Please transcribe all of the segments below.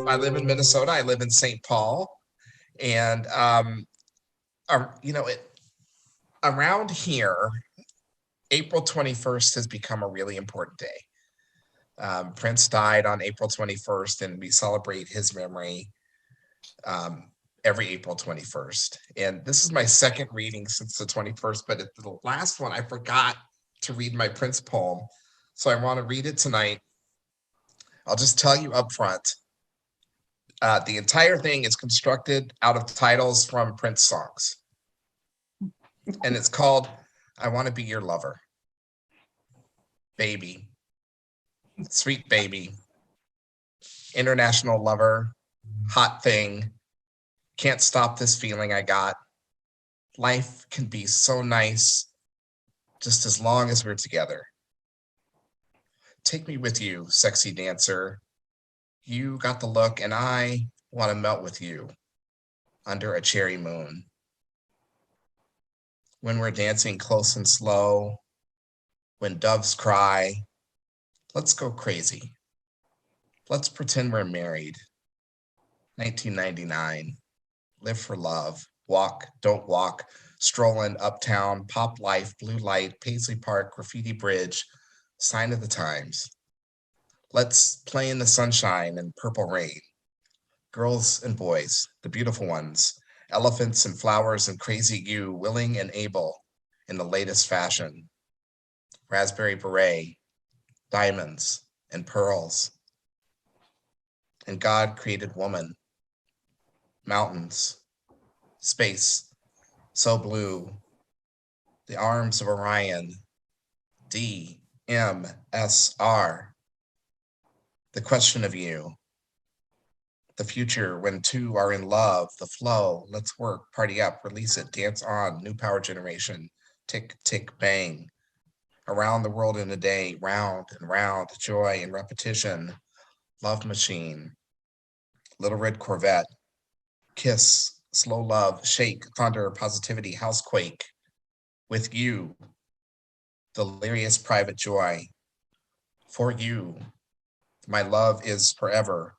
I live in Minnesota. I live in St. Paul, and you know, around here, April 21st has become a really important day. Prince died on April 21st, and we celebrate his memory um, every April 21st. And this is my second reading since the 21st, but at the last one, I forgot to read my Prince poem. So I want to read it tonight. I'll just tell you up front. The entire thing is constructed out of titles from Prince songs. And it's called I Want to Be Your Lover. Baby. Sweet baby. International lover. Hot thing. Can't stop this feeling I got. Life can be so nice just as long as we're together. Take me with you, sexy dancer. You got the look, and I want to melt with you under a cherry moon. When we're dancing close and slow, when doves cry, let's go crazy. Let's pretend we're married. 1999. Live for love. Walk, don't walk. Strolling uptown, pop life, blue light, Paisley Park, graffiti bridge, sign of the times. Let's play in the sunshine and purple rain. Girls and boys, the beautiful ones, elephants and flowers and crazy you, willing and able in the latest fashion. Raspberry beret, diamonds and pearls. And God created woman, mountains, space, so blue, the arms of Orion, DMSR. The question of you, the future when two are in love, the flow, let's work, party up, release it, dance on, new power generation, tick, tick, bang. Around the world in a day, round and round, joy and repetition, love machine, little red Corvette, kiss, slow love, shake, thunder, positivity, housequake, with you, delirious private joy, for you, my love is forever,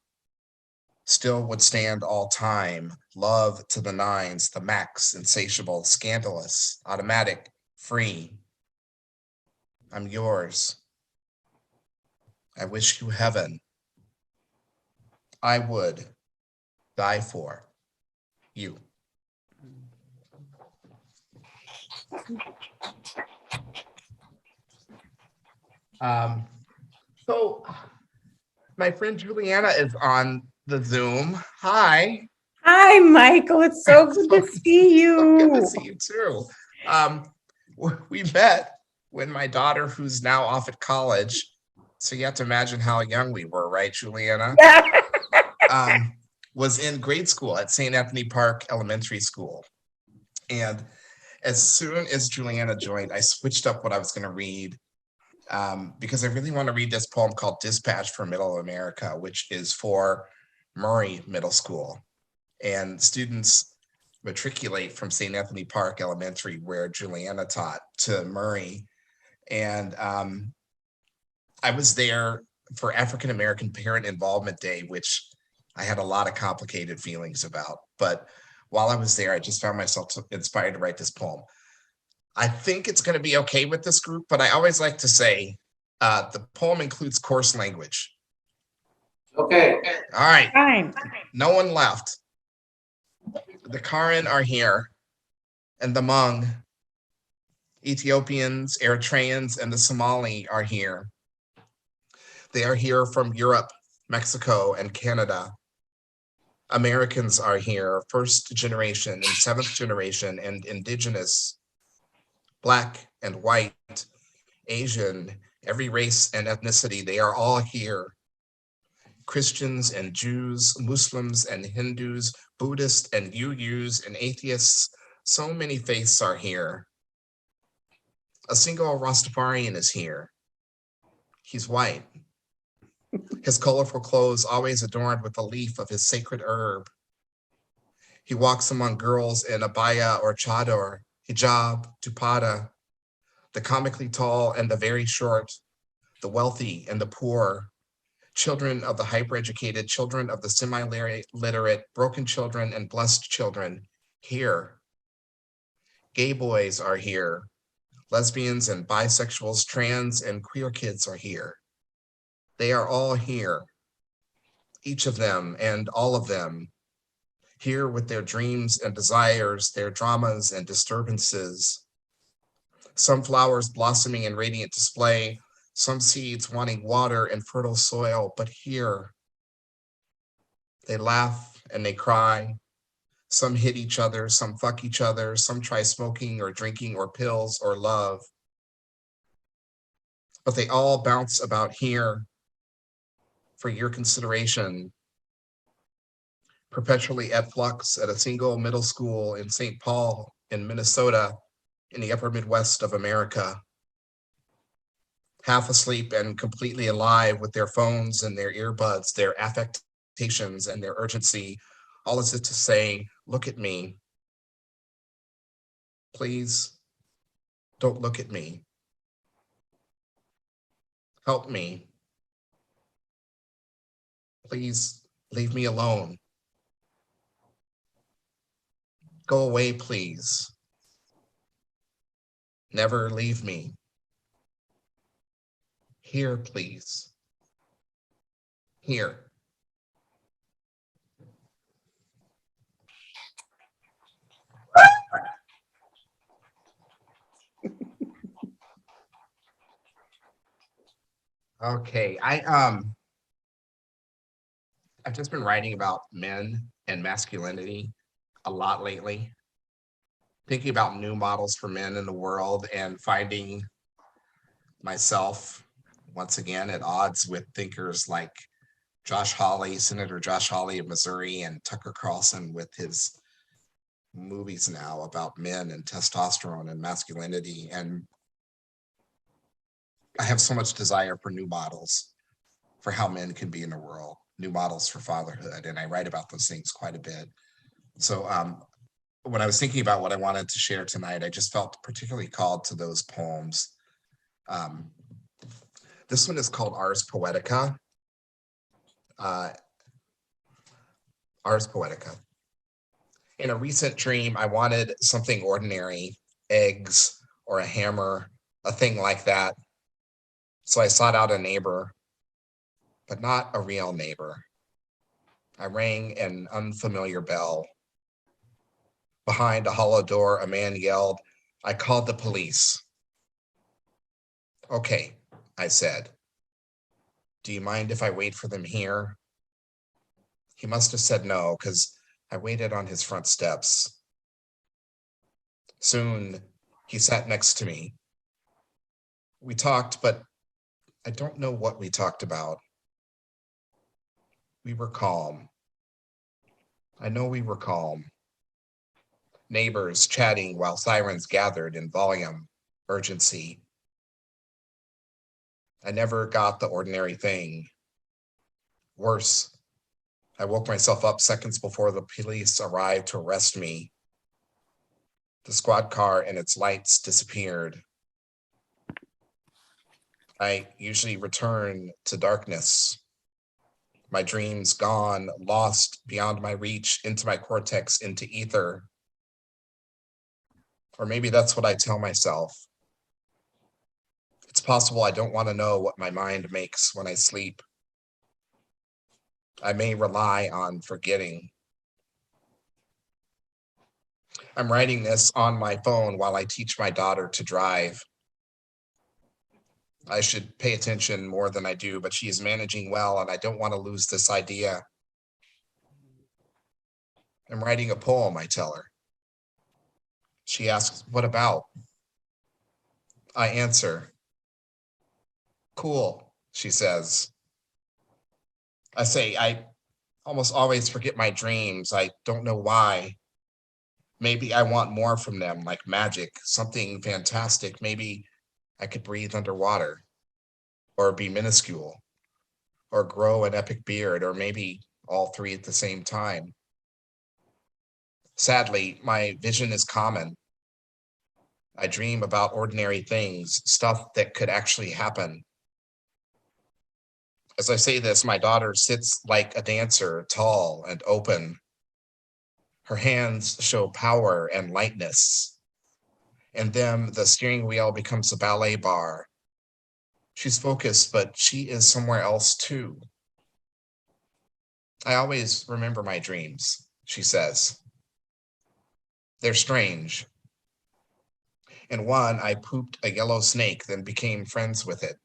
still would stand all time, love to the nines, the max, insatiable, scandalous, automatic, free. I'm yours. I wish you heaven. I would die for you. So my friend Juliana is on the Zoom. Hi. Hi, Michael. It's so good to see So good to you. see you too. We met when my daughter, who's now off at college, so you have to imagine how young we were, right, Juliana? Was in grade school at St. Anthony Park Elementary School. And as soon as Juliana joined, I switched up what I was going to read because I really want to read this poem called Dispatch for Middle America, which is for Murray Middle School. And students matriculate from St. Anthony Park Elementary, where Juliana taught, to Murray. And I was there for African American Parent Involvement Day, which I had a lot of complicated feelings about. But while I was there, I just found myself inspired to write this poem. I think it's going to be okay with this group, but I always like to say the poem includes coarse language. Okay. All right. Fine. No one left. The Karen are here, and the Hmong, Ethiopians, Eritreans, and the Somali are here. They are here from Europe, Mexico, and Canada. Americans are here, first generation and seventh generation, and indigenous, Black and white, Asian, every race and ethnicity, they are all here. Christians and Jews, Muslims and Hindus, Buddhists and UUs and atheists, so many faiths are here. A single Rastafarian is here. He's white. His colorful clothes always adorned with the leaf of his sacred herb. He walks among girls in abaya or chador, hijab, dupatta. the comically tall and the very short, the wealthy and the poor, children of the hyper-educated, children of the semi-literate, broken children and blessed children, here. Gay boys are here. Lesbians and bisexuals, trans and queer kids are here. They are all here. Each of them and all of them, here with their dreams and desires, their dramas and disturbances. Some flowers blossoming in radiant display, some seeds wanting water and fertile soil, but here they laugh and they cry. Some hit each other, some fuck each other, some try smoking or drinking or pills or love. But they all bounce about here for your consideration, perpetually at flux at a single middle school in St. Paul in Minnesota in the upper Midwest of America. Half asleep and completely alive with their phones and their earbuds, their affectations and their urgency. All is it to say, look at me. Please don't look at me. Help me. Please leave me alone. Go away, please. Never leave me. Here, please. Here. Okay, I've just been writing about men and masculinity a lot lately, thinking about new models for men in the world and finding myself once again at odds with thinkers like Josh Hawley, Senator Josh Hawley of Missouri, and Tucker Carlson with his movies now about men and testosterone and masculinity. And I have so much desire for new models for how men can be in the world, new models for fatherhood. And I write about those things quite a bit. So when I was thinking about what I wanted to share tonight, I just felt particularly called to those poems. This one is called Ars Poetica. Ars Poetica. In a recent dream, I wanted something ordinary, eggs or a hammer, a thing like that. So I sought out a neighbor, but not a real neighbor. I rang an unfamiliar bell. Behind a hollow door, a man yelled, I called the police. Okay, I said. Do you mind if I wait for them here? He must have said no, because I waited on his front steps. Soon, he sat next to me. We talked, but I don't know what we talked about. We were calm. I know we were calm. Neighbors chatting while sirens gathered in volume, urgency. I never got the ordinary thing. Worse, I woke myself up seconds before the police arrived to arrest me. The squad car and its lights disappeared. I usually return to darkness. My dreams gone, lost beyond my reach, into my cortex, into ether. Or maybe that's what I tell myself. It's possible I don't want to know what my mind makes when I sleep. I may rely on forgetting. I'm writing this on my phone while I teach my daughter to drive. I should pay attention more than I do, but she is managing well, and I don't want to lose this idea. I'm writing a poem, I tell her. She asks, what about? I answer, cool, she says. I say, I almost always forget my dreams. I don't know why. Maybe I want more from them, like magic, something fantastic. Maybe I could breathe underwater, or be minuscule, or grow an epic beard, or maybe all three at the same time. Sadly, my vision is common. I dream about ordinary things, stuff that could actually happen. As I say this, my daughter sits like a dancer, tall and open. Her hands show power and lightness. And then the steering wheel becomes a ballet bar. She's focused, but she is somewhere else too. I always remember my dreams, she says. They're strange. In one, I pooped a yellow snake, then became friends with it.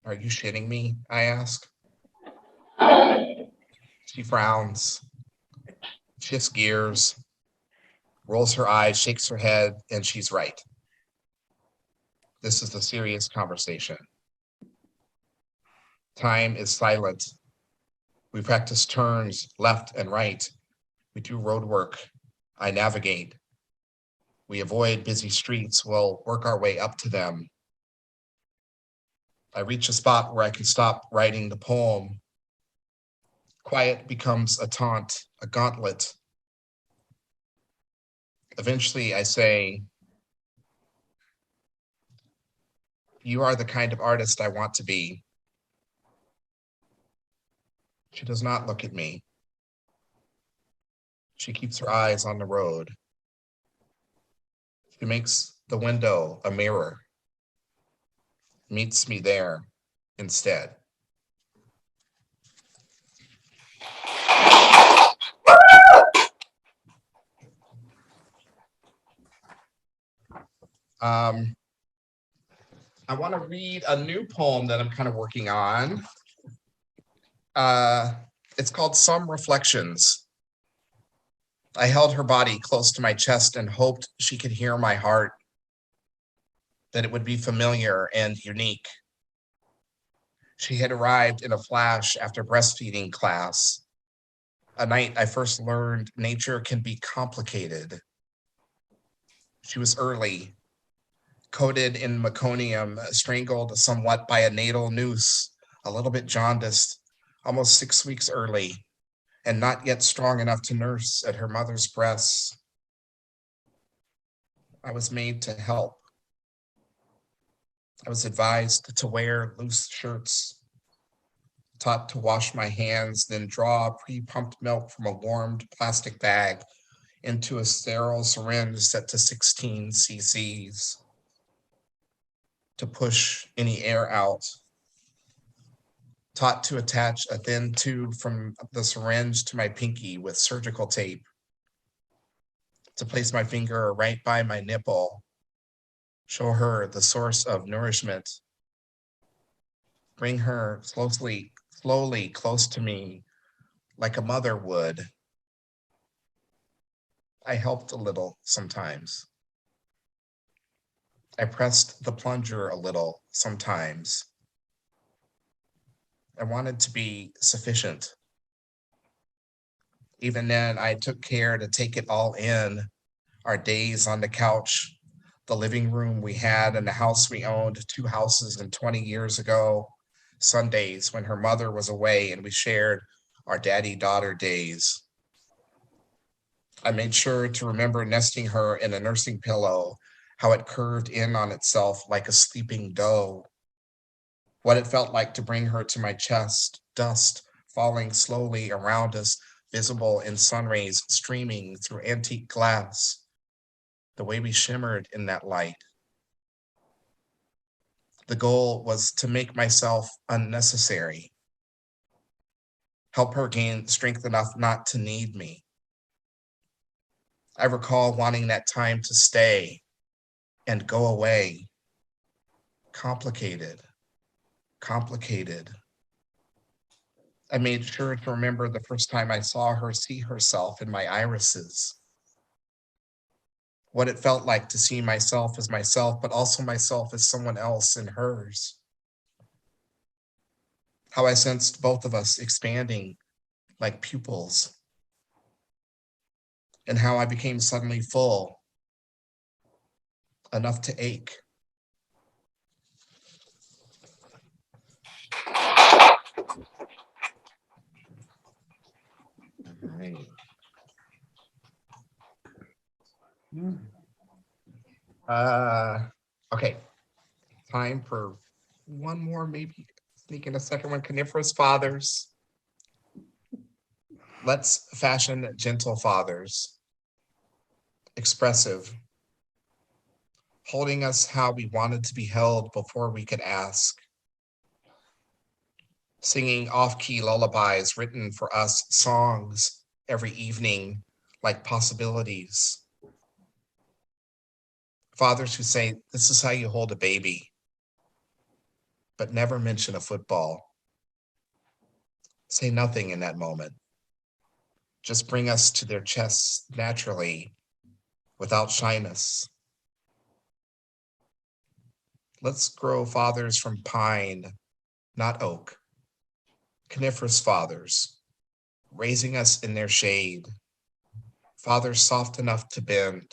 Are you shitting me? I ask. She frowns, shifts gears, rolls her eyes, shakes her head, and she's right. This is a serious conversation. Time is silent. We practice turns left and right. We do road work. I navigate. We avoid busy streets. We'll work our way up to them. I reach a spot where I can stop writing the poem. Quiet becomes a taunt, a gauntlet. Eventually, I say, "You are the kind of artist I want to be." She does not look at me. She keeps her eyes on the road. She makes the window a mirror, meets me there instead. I want to read a new poem that I'm kind of working on. It's called Some Reflections. I held her body close to my chest and hoped she could hear my heart, that it would be familiar and unique. She had arrived in a flash after breastfeeding class, a night I first learned nature can be complicated. She was early, coated in meconium, strangled somewhat by a natal noose, a little bit jaundiced, almost 6 weeks early, and not yet strong enough to nurse at her mother's breasts. I was made to help. I was advised to wear loose shirts, taught to wash my hands, then draw pre-pumped milk from a warmed plastic bag into a sterile syringe set to 16 cc's, to push any air out, taught to attach a thin tube from the syringe to my pinky with surgical tape, to place my finger right by my nipple, show her the source of nourishment, bring her slowly close to me like a mother would. I helped a little sometimes. I pressed the plunger a little sometimes. I wanted to be sufficient. Even then, I took care to take it all in, our days on the couch, the living room we had in the house we owned 2 houses and 20 years ago, Sundays when her mother was away and we shared our daddy-daughter days. I made sure to remember nesting her in a nursing pillow, how it curved in on itself like a sleeping doe, what it felt like to bring her to my chest, dust falling slowly around us, visible in sun rays streaming through antique glass, the way we shimmered in that light. The goal was to make myself unnecessary, help her gain strength enough not to need me. I recall wanting that time to stay and go away. Complicated. I made sure to remember the first time I saw her see herself in my irises, what it felt like to see myself as myself, but also myself as someone else in hers. How I sensed both of us expanding like pupils, and how I became suddenly full, enough to ache. All right. Okay, time for one more, maybe sneak in a second one. Coniferous Fathers. Let's fashion gentle fathers, expressive, holding us how we wanted to be held before we could ask, singing off-key lullabies written for us, songs every evening like possibilities. Fathers who say, this is how you hold a baby, but never mention a football. Say nothing in that moment. Just bring us to their chests naturally, without shyness. Let's grow fathers from pine, not oak. Coniferous fathers, raising us in their shade. Fathers soft enough to bend.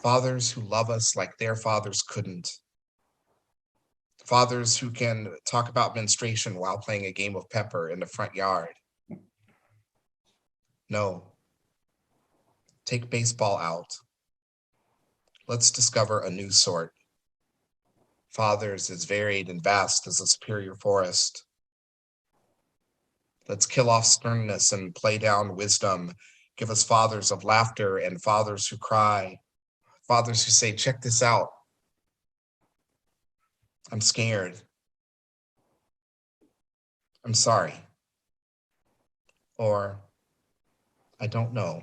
Fathers who love us like their fathers couldn't. Fathers who can talk about menstruation while playing a game of pepper in the front yard. No. Take baseball out. Let's discover a new sort. Fathers as varied and vast as a superior forest. Let's kill off sternness and play down wisdom. Give us fathers of laughter and fathers who cry. Fathers who say, check this out. I'm scared. I'm sorry. Or, I don't know.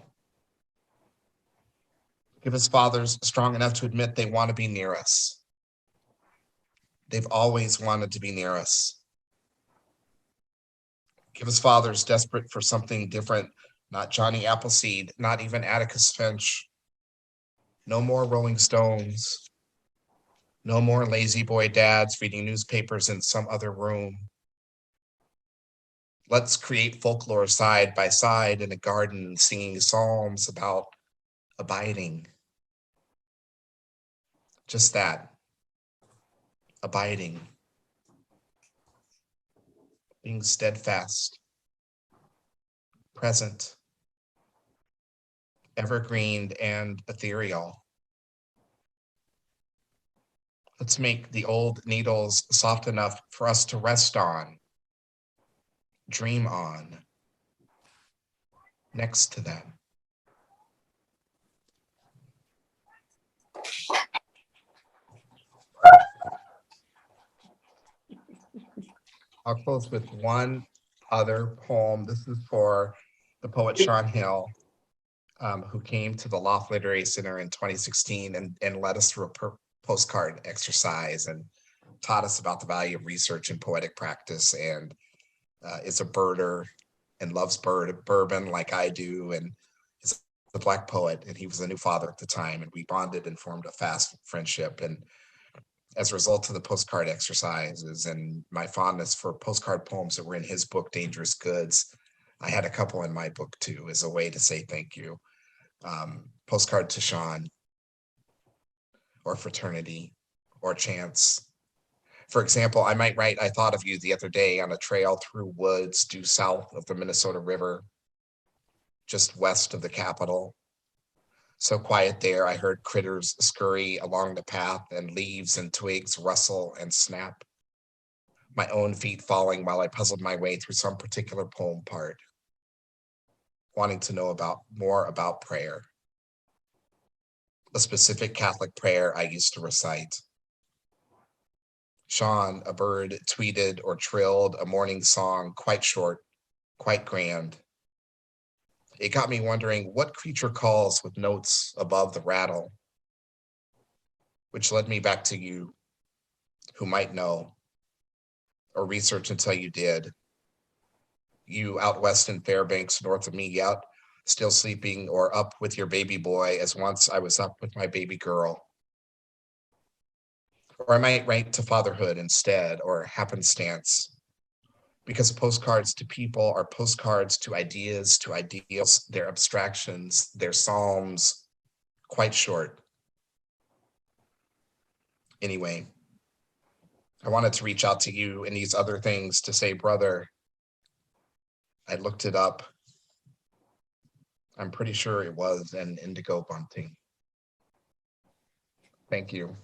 Give us fathers strong enough to admit they want to be near us. They've always wanted to be near us. Give us fathers desperate for something different, not Johnny Appleseed, not even Atticus Finch. No more Rolling Stones. No more lazy boy dads reading newspapers in some other room. Let's create folklore side by side in a garden, singing psalms about abiding. Just that, abiding. Being steadfast, present, evergreen, and ethereal. Let's make the old needles soft enough for us to rest on, dream on, next to them. I'll close with one other poem. This is for the poet Sean Hill, who came to the Loft Literary Center in 2016 and led us through a postcard exercise and taught us about the value of research and poetic practice, and is a birder and loves bourbon like I do, and is a Black poet, and he was a new father at the time, and we bonded and formed a fast friendship. And as a result of the postcard exercises and my fondness for postcard poems that were in his book, Dangerous Goods, I had a couple in my book too, as a way to say thank you. Postcard to Sean, or Fraternity, or Chance. For example, I might write, I thought of you the other day on a trail through woods due south of the Minnesota River, just west of the capital. So quiet there, I heard critters scurry along the path and leaves and twigs rustle and snap. My own feet falling while I puzzled my way through some particular poem part, wanting to know more about prayer. A specific Catholic prayer I used to recite. Sean, a bird, tweeted or trilled a morning song, quite short, quite grand. It got me wondering what creature calls with notes above the rattle, which led me back to you, who might know, or research until you did. You out west in Fairbanks, north of me, out still sleeping or up with your baby boy, as once I was up with my baby girl. Or I might write to fatherhood instead, or happenstance, because postcards to people are postcards to ideas, their abstractions, their psalms, quite short. Anyway, I wanted to reach out to you in these other things to say, brother, I looked it up. I'm pretty sure it was an indigo bunting. Thank you.